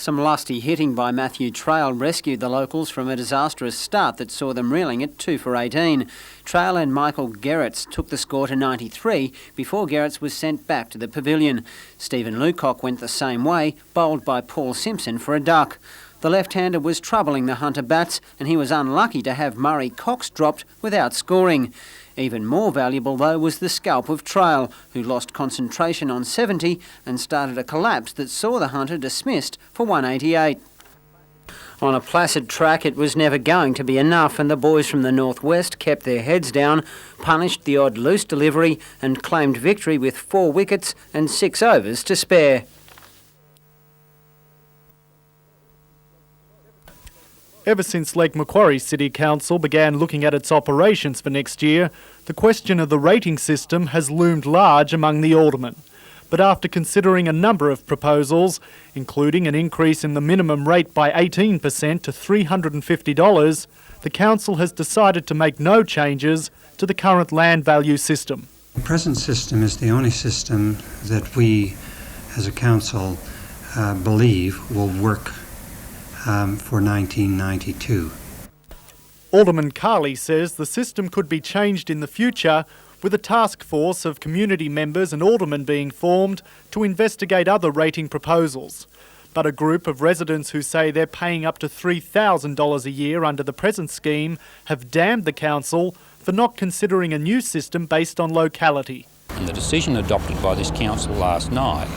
Some lusty hitting by Matthew Trail rescued the locals from a disastrous start that saw them reeling at 2 for 18. Trail and Michael Gerrits took the score to 93 before Gerrits was sent back to the pavilion. Stephen Lucock went the same way, bowled by Paul Simpson for a duck. The left-hander was troubling the Hunter bats and he was unlucky to have Murray Cox dropped without scoring. Even more valuable, though, was the scalp of Trail, who lost concentration on 70 and started a collapse that saw the Hunter dismissed for 188. On a placid track, it was never going to be enough, and the boys from the northwest kept their heads down, punished the odd loose delivery and claimed victory with 4 wickets and 6 overs to spare. Ever since Lake Macquarie City Council began looking at its operations for next year, the question of the rating system has loomed large among the aldermen. But after considering a number of proposals, including an increase in the minimum rate by 18% to $350, the council has decided to make no changes to the current land value system. The present system is the only system that we as a council believe will work for 1992. Alderman Carley says the system could be changed in the future, with a task force of community members and aldermen being formed to investigate other rating proposals. But a group of residents who say they're paying up to $3,000 a year under the present scheme have damned the council for not considering a new system based on locality. And the decision adopted by this council last night,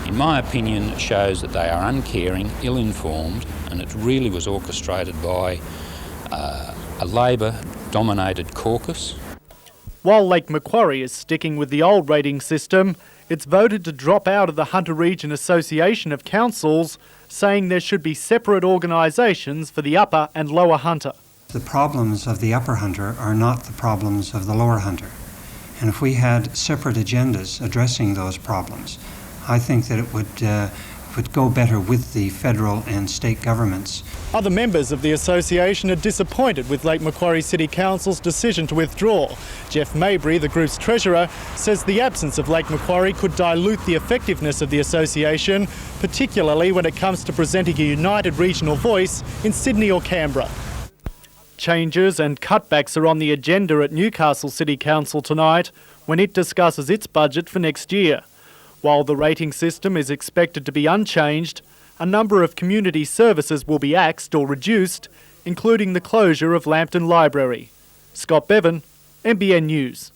in my opinion, shows that they are uncaring, ill-informed, and it really was orchestrated by a Labor-dominated caucus. While Lake Macquarie is sticking with the old rating system, it's voted to drop out of the Hunter Region Association of Councils, saying there should be separate organisations for the Upper and Lower Hunter. The problems of the Upper Hunter are not the problems of the Lower Hunter. And if we had separate agendas addressing those problems, I think that it would go better with the federal and state governments. Other members of the association are disappointed with Lake Macquarie City Council's decision to withdraw. Jeff Mabry, the group's treasurer, says the absence of Lake Macquarie could dilute the effectiveness of the association, particularly when it comes to presenting a united regional voice in Sydney or Canberra. Changes and cutbacks are on the agenda at Newcastle City Council tonight when it discusses its budget for next year. While the rating system is expected to be unchanged, a number of community services will be axed or reduced, including the closure of Lambton Library. Scott Bevan, NBN News.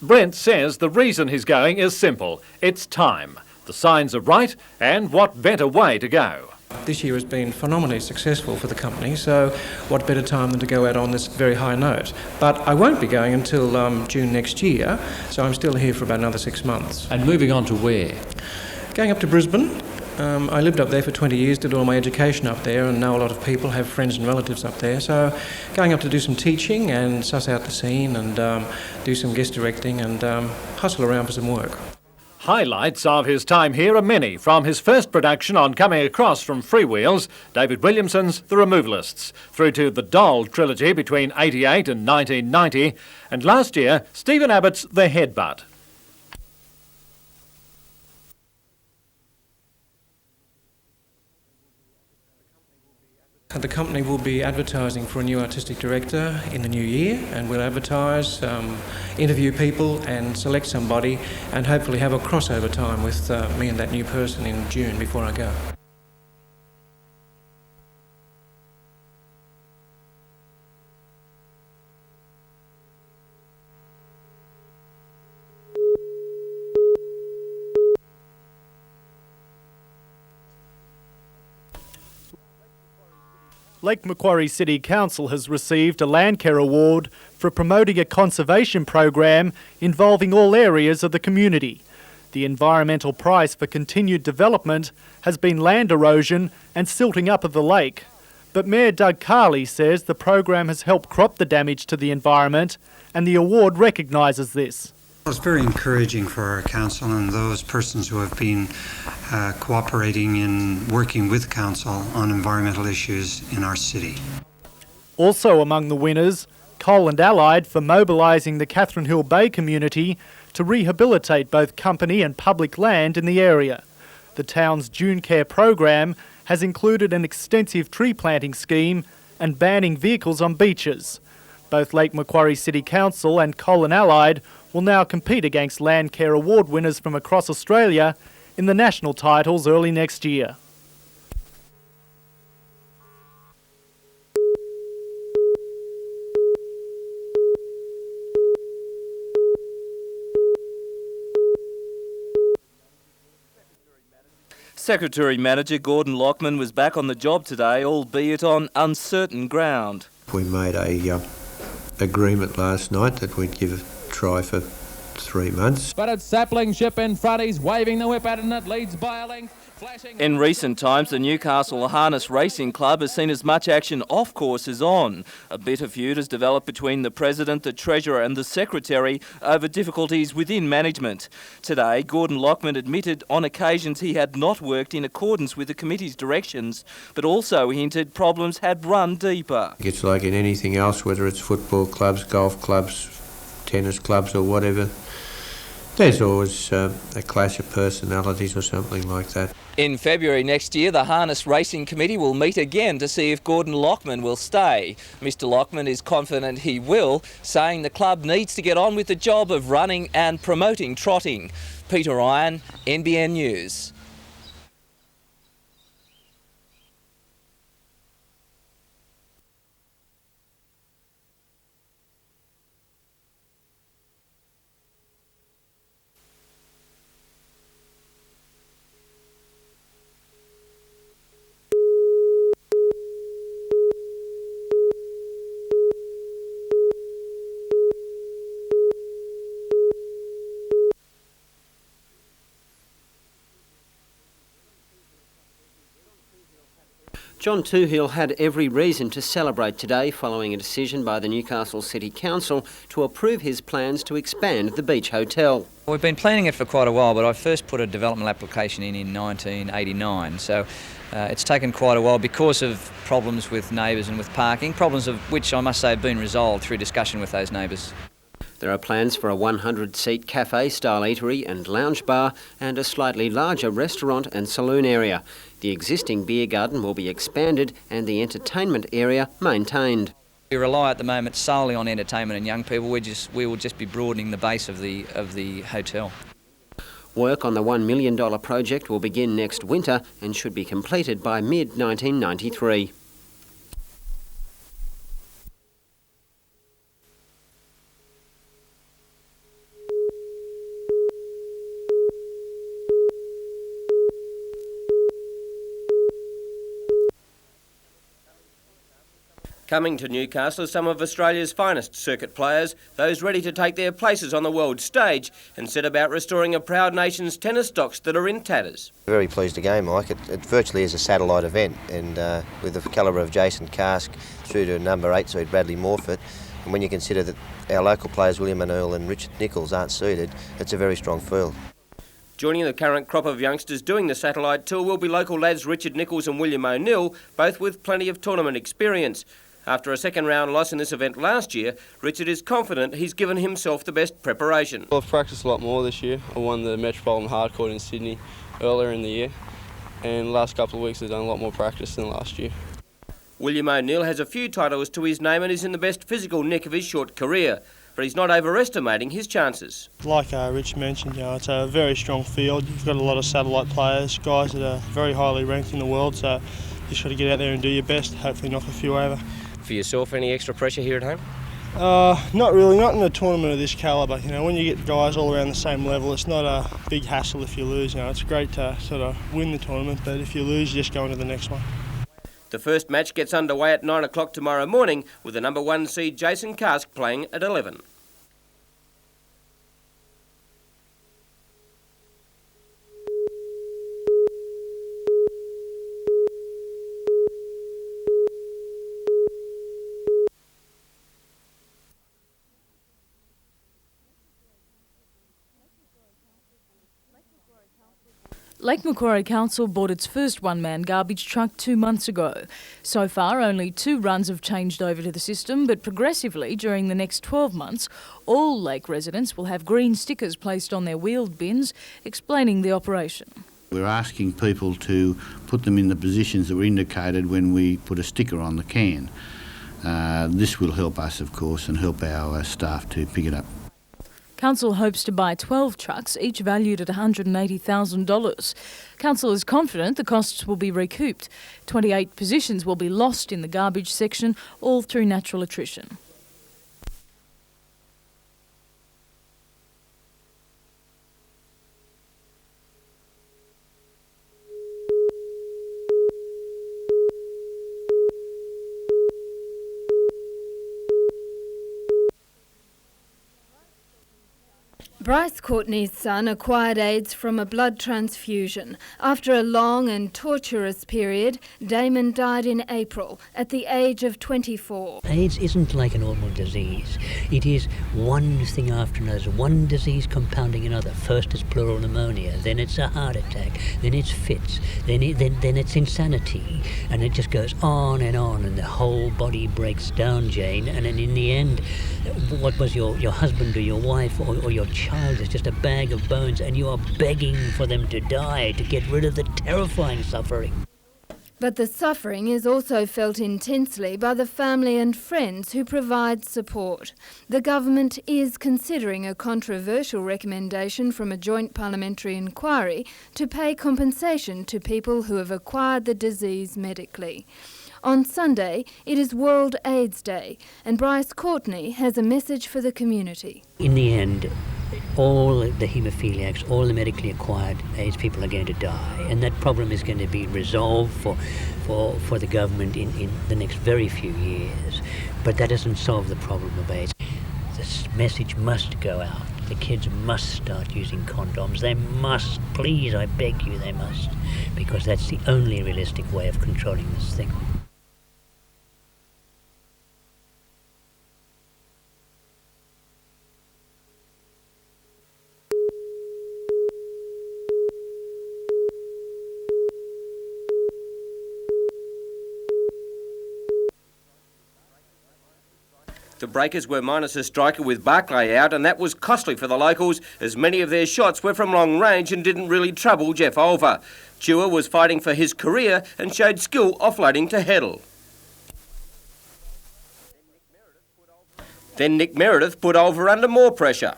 Brent says the reason he's going is simple. It's time. The signs are right, and what better way to go? This year has been phenomenally successful for the company, so what better time than to go out on this very high note. But I won't be going until June next year, so I'm still here for about another 6 months. And moving on to where? Going up to Brisbane. I lived up there for 20 years, did all my education up there, and know a lot of people, have friends and relatives up there. So going up to do some teaching and suss out the scene and do some guest directing and hustle around for some work. Highlights of his time here are many, from his first production on Coming Across from Freewheels, David Williamson's The Removalists, through to the Doll trilogy between 88 and 1990, and last year, Stephen Abbott's The Headbutt. The company will be advertising for a new artistic director in the new year, and we'll advertise, interview people and select somebody and hopefully have a crossover time with me and that new person in June before I go. Lake Macquarie City Council has received a Landcare Award for promoting a conservation program involving all areas of the community. The environmental price for continued development has been land erosion and silting up of the lake. But Mayor Doug Carley says the program has helped crop the damage to the environment, and the award recognises this. It's very encouraging for our council and those persons who have been cooperating in working with council on environmental issues in our city. Also among the winners, Coal and Allied for mobilising the Catherine Hill Bay community to rehabilitate both company and public land in the area. The town's June Care program has included an extensive tree planting scheme and banning vehicles on beaches. Both Lake Macquarie City Council and Coal and Allied will now compete against Land Care Award winners from across Australia in the national titles early next year. Secretary-Manager Gordon Lockman was back on the job today, albeit on uncertain ground. We made a agreement last night that we'd give a try for 3 months. But it's Sapling Ship in front, he's waving the whip at it and it leads by a length. In recent times, the Newcastle Harness Racing Club has seen as much action off course as on. A bitter feud has developed between the President, the Treasurer and the Secretary over difficulties within management. Today, Gordon Lockman admitted on occasions he had not worked in accordance with the committee's directions, but also hinted problems had run deeper. It's like in anything else, whether it's football clubs, golf clubs, tennis clubs or whatever. There's always a clash of personalities or something like that. In February next year, the Harness Racing Committee will meet again to see if Gordon Lockman will stay. Mr Lockman is confident he will, saying the club needs to get on with the job of running and promoting trotting. Peter Ryan, NBN News. John Toohill had every reason to celebrate today following a decision by the Newcastle City Council to approve his plans to expand the beach hotel. We've been planning it for quite a while, but I first put a development application in 1989, so it's taken quite a while because of problems with neighbours and with parking, problems of which I must say have been resolved through discussion with those neighbours. There are plans for a 100-seat cafe-style eatery and lounge bar and a slightly larger restaurant and saloon area. The existing beer garden will be expanded and the entertainment area maintained. We rely at the moment solely on entertainment and young people. We will just be broadening the base of the hotel. Work on the $1 million project will begin next winter and should be completed by mid-1993. Coming to Newcastle are some of Australia's finest circuit players, those ready to take their places on the world stage and set about restoring a proud nation's tennis stocks that are in tatters. Very pleased again, Mike. It virtually is a satellite event, and with the calibre of Jason Karsk through to number 8 seed Bradley Morfitt, and when you consider that our local players William O'Neill and Richard Nichols aren't seeded, it's a very strong field. Joining the current crop of youngsters doing the satellite tour will be local lads Richard Nichols and William O'Neill, both with plenty of tournament experience. After a second-round loss in this event last year, Richard is confident he's given himself the best preparation. Well, I've practiced a lot more this year. I won the Metropolitan Hardcourt in Sydney earlier in the year, and the last couple of weeks I've done a lot more practice than last year. William O'Neill has a few titles to his name and is in the best physical nick of his short career, but he's not overestimating his chances. Like Rich mentioned, it's a very strong field. You've got a lot of satellite players, guys that are very highly ranked in the world, so you just got to get out there and do your best, hopefully knock a few over. For yourself, any extra pressure here at home? Not really, not in a tournament of this calibre. When you get guys all around the same level, it's not a big hassle if you lose. It's great to sort of win the tournament, but if you lose, you just go on to the next one. The first match gets underway at 9 o'clock tomorrow morning with the number 1 seed Jason Karsk playing at 11. Lake Macquarie Council bought its first one-man garbage truck 2 months ago. So far, only 2 runs have changed over to the system, but progressively, during the next 12 months, all Lake residents will have green stickers placed on their wheeled bins, explaining the operation. We're asking people to put them in the positions that were indicated when we put a sticker on the can. This will help us, of course, and help our staff to pick it up. Council hopes to buy 12 trucks, each valued at $180,000. Council is confident the costs will be recouped. 28 positions will be lost in the garbage section, all through natural attrition. Bryce Courtney's son acquired AIDS from a blood transfusion. After a long and torturous period, Damon died in April at the age of 24. AIDS isn't like a normal disease. It is one thing after another, one disease compounding another. First it's pleural pneumonia, then it's a heart attack, then it's fits, then it's insanity, and it just goes on, and the whole body breaks down, Jane, and then in the end, what was your husband or your wife or your child is just a bag of bones, and you are begging for them to die to get rid of the terrifying suffering. But the suffering is also felt intensely by the family and friends who provide support. The government is considering a controversial recommendation from a joint parliamentary inquiry to pay compensation to people who have acquired the disease medically. On Sunday, it is World AIDS Day, and Bryce Courtney has a message for the community. In the end, all the haemophiliacs, all the medically acquired AIDS people are going to die, and that problem is going to be resolved for the government in the next very few years. But that doesn't solve the problem of AIDS. This message must go out. The kids must start using condoms. They must, please, I beg you, they must, because that's the only realistic way of controlling this thing. The Breakers were minus a striker with Barclay out, and that was costly for the locals, as many of their shots were from long range and didn't really trouble Jeff Olver. Chua was fighting for his career and showed skill offloading to Heddle. Then Nick Meredith put Olver under more pressure.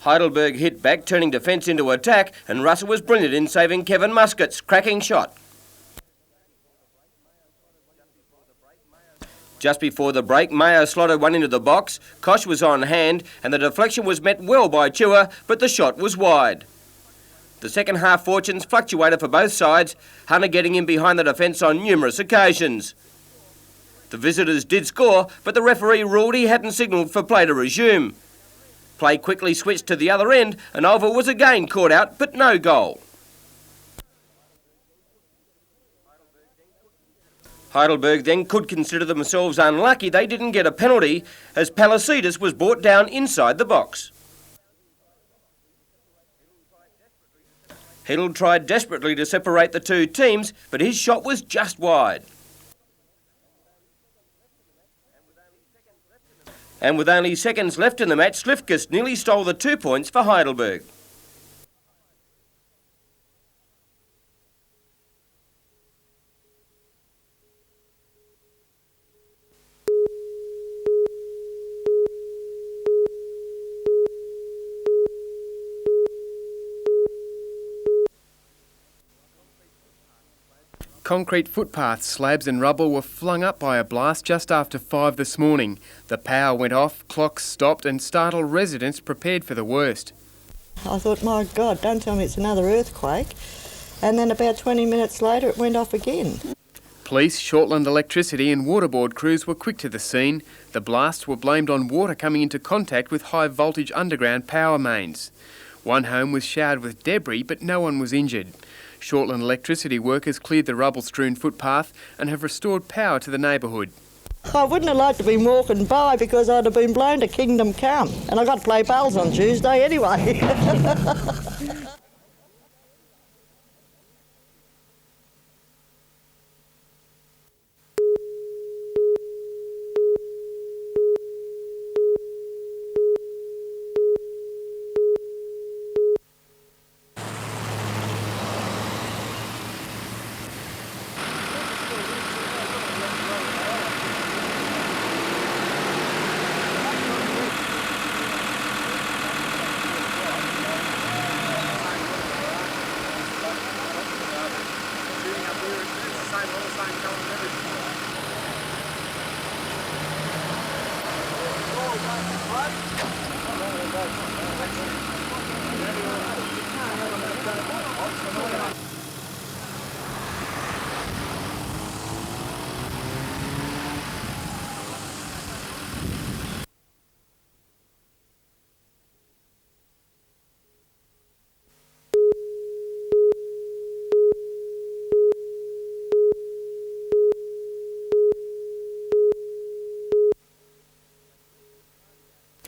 Heidelberg hit back, turning defence into attack, and Russell was brilliant in saving Kevin Muscat's cracking shot. Just before the break, Mayo slotted one into the box, Kosh was on hand, and the deflection was met well by Chua, but the shot was wide. The second half fortunes fluctuated for both sides, Hunter getting in behind the defence on numerous occasions. The visitors did score, but the referee ruled he hadn't signalled for play to resume. Play quickly switched to the other end, and Olver was again caught out, but no goal. Heidelberg then could consider themselves unlucky they didn't get a penalty, as Palasides was brought down inside the box. Heddle tried desperately to separate the two teams, but his shot was just wide. And with only seconds left in the match, Slifkes nearly stole the 2 points for Heidelberg. Concrete footpaths, slabs and rubble were flung up by a blast just after 5 this morning. The power went off, clocks stopped and startled residents prepared for the worst. I thought, my God, don't tell me it's another earthquake. And then about 20 minutes later it went off again. Police, Shortland Electricity and Water Board crews were quick to the scene. The blasts were blamed on water coming into contact with high voltage underground power mains. One home was showered with debris, but no one was injured. Shortland Electricity workers cleared the rubble-strewn footpath and have restored power to the neighbourhood. I wouldn't have liked to be walking by because I'd have been blown to Kingdom Come, and I got to play bowls on Tuesday anyway.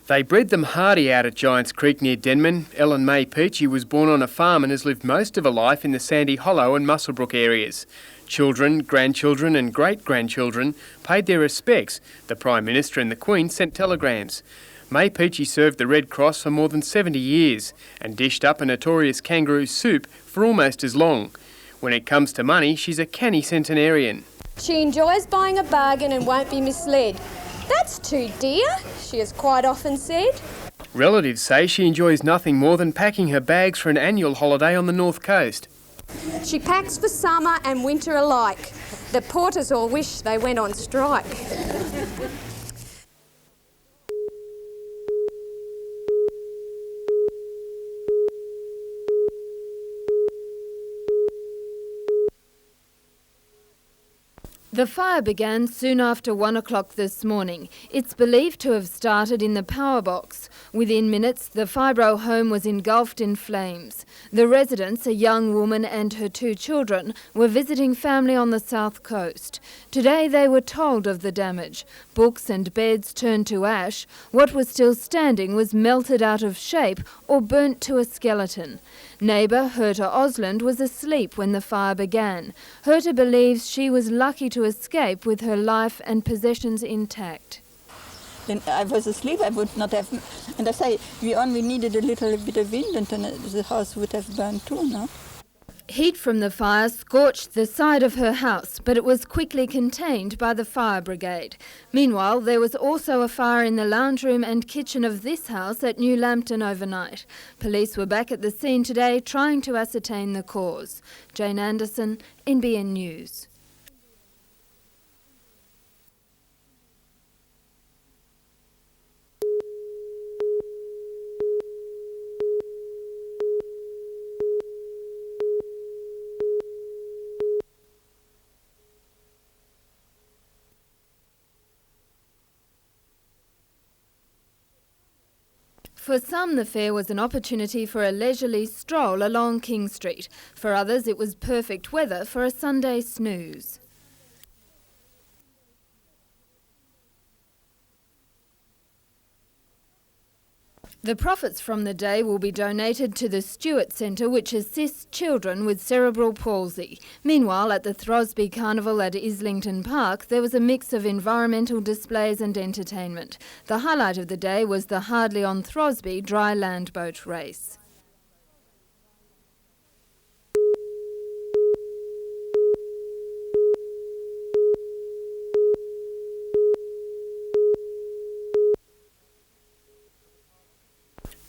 They bred them hardy out at Giants Creek near Denman. Ellen May Peachy was born on a farm and has lived most of her life in the Sandy Hollow and Muswellbrook areas. Children, grandchildren and great-grandchildren paid their respects. The Prime Minister and the Queen sent telegrams. May Peachy served the Red Cross for more than 70 years and dished up a notorious kangaroo soup for almost as long. When it comes to money, she's a canny centenarian. She enjoys buying a bargain and won't be misled. That's too dear, she has quite often said. Relatives say she enjoys nothing more than packing her bags for an annual holiday on the North Coast. She packs for summer and winter alike. The porters all wish they went on strike. The fire began soon after 1 o'clock this morning. It's believed to have started in the power box. Within minutes, the Fibro home was engulfed in flames. The residents, a young woman and her 2 children, were visiting family on the south coast. Today they were told of the damage. Books and beds turned to ash. What was still standing was melted out of shape or burnt to a skeleton. Neighbour Herta Osland was asleep when the fire began. Herta believes she was lucky to escape with her life and possessions intact. When I was asleep, I would not have, and I say, we only needed a little bit of wind and then the house would have burned too, no? Heat from the fire scorched the side of her house, but it was quickly contained by the fire brigade. Meanwhile, there was also a fire in the lounge room and kitchen of this house at New Lambton overnight. Police were back at the scene today trying to ascertain the cause. Jane Anderson, NBN News. For some, the fair was an opportunity for a leisurely stroll along King Street. For others, it was perfect weather for a Sunday snooze. The profits from the day will be donated to the Stewart Centre, which assists children with cerebral palsy. Meanwhile, at the Throsby Carnival at Islington Park, there was a mix of environmental displays and entertainment. The highlight of the day was the Hardly on Throsby dry land boat race.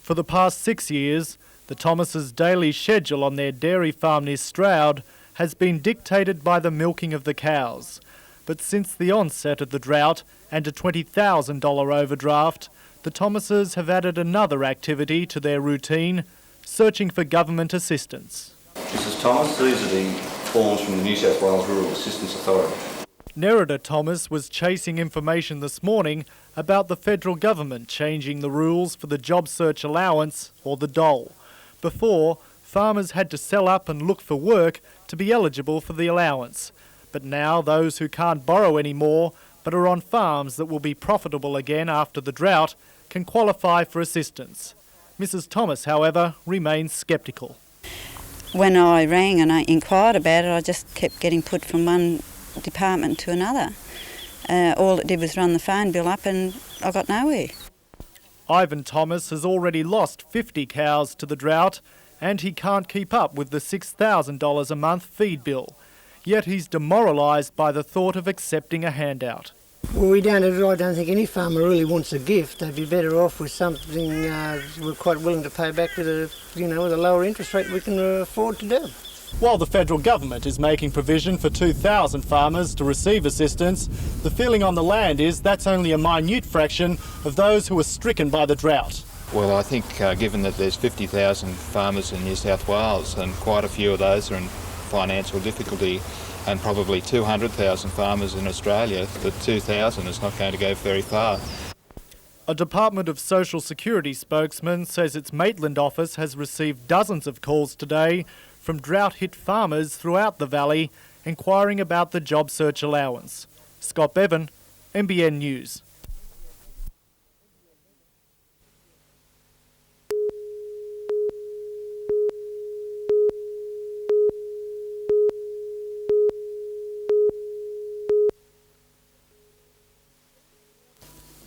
For the past 6 years, the Thomases' daily schedule on their dairy farm near Stroud has been dictated by the milking of the cows. But since the onset of the drought and a $20,000 overdraft, the Thomases have added another activity to their routine, searching for government assistance. Mrs Thomas, these are the forms from the New South Wales Rural Assistance Authority. Nerida Thomas was chasing information this morning about the federal government changing the rules for the Job Search Allowance, or the dole. Before, farmers had to sell up and look for work to be eligible for the allowance. But now those who can't borrow anymore but are on farms that will be profitable again after the drought, can qualify for assistance. Mrs Thomas, however, remains sceptical. When I rang and I inquired about it, I just kept getting put from one department to another. All it did was run the phone bill up and I got nowhere. Ivan Thomas has already lost 50 cows to the drought and he can't keep up with the $6,000 a month feed bill. Yet he's demoralised by the thought of accepting a handout. Well, I don't think any farmer really wants a gift. They'd be better off with something we're quite willing to pay back with a lower interest rate we can afford to do. While the federal government is making provision for 2,000 farmers to receive assistance, the feeling on the land is that's only a minute fraction of those who are stricken by the drought. Well, I think given that there's 50,000 farmers in New South Wales and quite a few of those are in financial difficulty, and probably 200,000 farmers in Australia, that 2,000 is not going to go very far. A Department of Social Security spokesman says its Maitland office has received dozens of calls today from drought-hit farmers throughout the valley inquiring about the job search allowance. Scott Bevan, NBN News.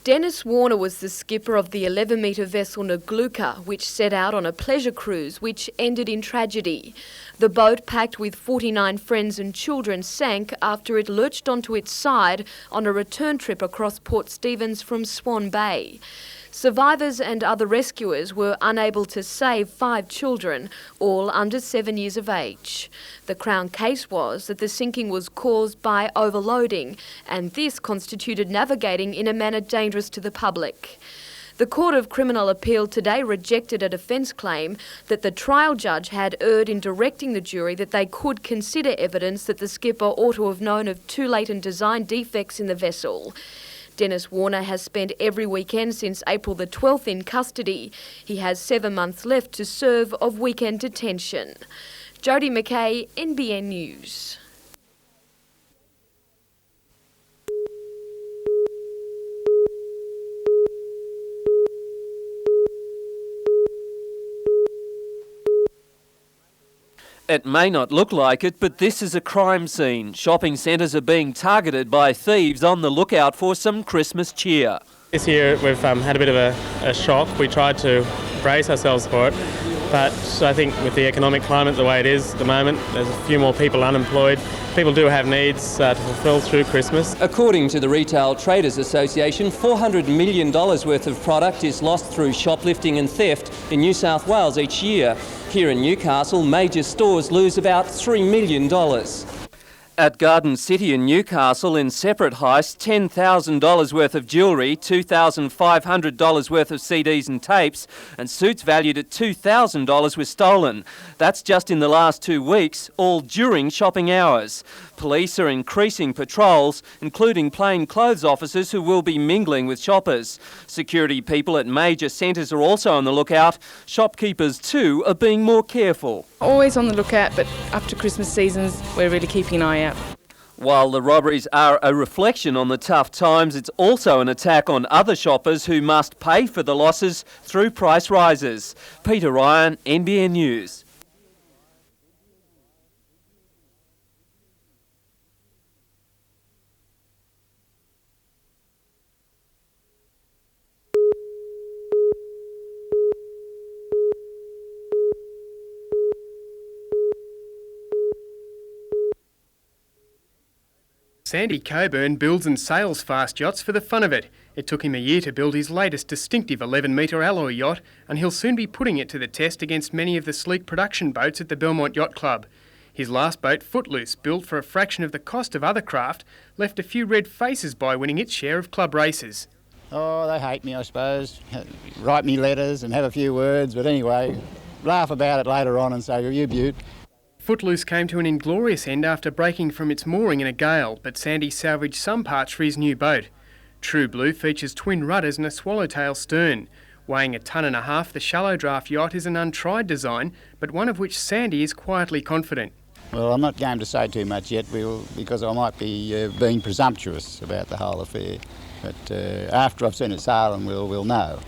Dennis Warner was the skipper of the 11-metre vessel Ngluka, which set out on a pleasure cruise which ended in tragedy. The boat, packed with 49 friends and children, sank after it lurched onto its side on a return trip across Port Stephens from Swan Bay. Survivors and other rescuers were unable to save 5 children, all under 7 years of age. The Crown case was that the sinking was caused by overloading, and this constituted navigating in a manner dangerous to the public. The Court of Criminal Appeal today rejected a defence claim that the trial judge had erred in directing the jury that they could consider evidence that the skipper ought to have known of 2 latent design defects in the vessel. Dennis Warner has spent every weekend since April the 12th in custody. He has 7 months left to serve of weekend detention. Jodie McKay, NBN News. It may not look like it, but this is a crime scene. Shopping centres are being targeted by thieves on the lookout for some Christmas cheer. This year we've had a bit of a shock. We tried to brace ourselves for it, but I think with the economic climate the way it is at the moment, there's a few more people unemployed. People do have needs to fulfil through Christmas. According to the Retail Traders Association, $400 million worth of product is lost through shoplifting and theft in New South Wales each year. Here in Newcastle, major stores lose about $3 million. At Garden City in Newcastle, in separate heists, $10,000 worth of jewellery, $2,500 worth of CDs and tapes, and suits valued at $2,000 were stolen. That's just in the last 2 weeks, all during shopping hours. Police are increasing patrols, including plainclothes officers who will be mingling with shoppers. Security people at major centres are also on the lookout. Shopkeepers too are being more careful. Always on the lookout, but up to Christmas seasons, we're really keeping an eye out. While the robberies are a reflection on the tough times, it's also an attack on other shoppers who must pay for the losses through price rises. Peter Ryan, NBN News. Sandy Coburn builds and sails fast yachts for the fun of it. It took him a year to build his latest distinctive 11-metre alloy yacht, and he'll soon be putting it to the test against many of the sleek production boats at the Belmont Yacht Club. His last boat, Footloose, built for a fraction of the cost of other craft, left a few red faces by winning its share of club races. Oh, they hate me, I suppose. Write me letters and have a few words, but anyway, laugh about it later on and say, you beaut. Footloose came to an inglorious end after breaking from its mooring in a gale, but Sandy salvaged some parts for his new boat. True Blue features twin rudders and a swallowtail stern. Weighing 1.5 tons, the shallow draft yacht is an untried design, but one of which Sandy is quietly confident. Well, I'm not going to say too much yet because I might be being presumptuous about the whole affair. But after I've seen it sailing, we'll know.